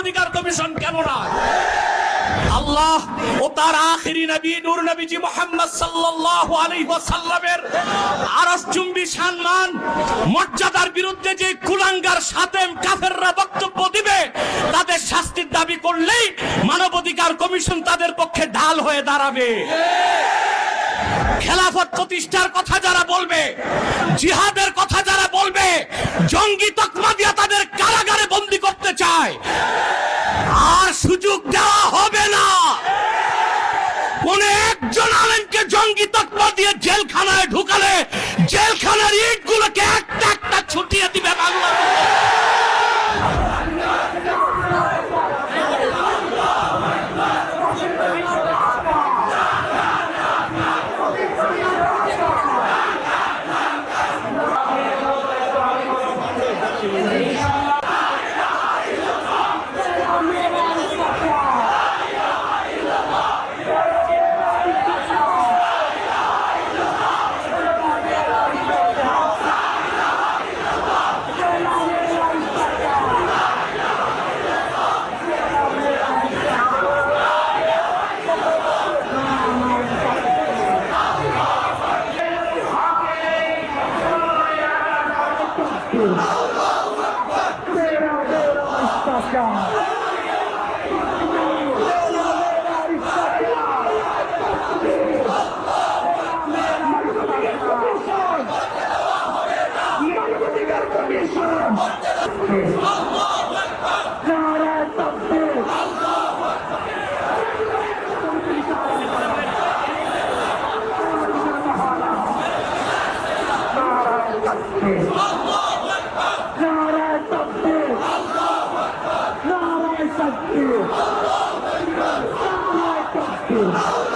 মানবাধিকার কমিশন কেন না? আল্লাহ ও তার আখিরি নবী নূর নবীজি মুহাম্মদ সাল্লাল্লাহু আলাইহি ওয়াসাল্লামের আরশচুম্বী সম্মান মর্যাদার বিরুদ্ধে যে কুলাঙ্গার সাতেম কাফেররা বক্তব্য দিবে, তাদের শাস্তির দাবি করলেই মানবাধিকার কমিশন তাদের পক্ষে ঢাল হয়ে দাঁড়াবে। খেলাফত প্রতিষ্ঠার কথা যারা বলবে, জিহাদের কথা যারা বলবে, জঙ্গি তকমা দিয়ে তাদের কারাগারে বন্দী করতে চায়, আর সুযোগ দেওয়া হবে না। কোন একজন আলেমকে জঙ্গি তকমা দিয়ে জেলখানায় ঢুকালে জেলখানার ইটগুলোকে একটা একটা ছুটিয়ে দিবে বাংলা। Allahu Akbar.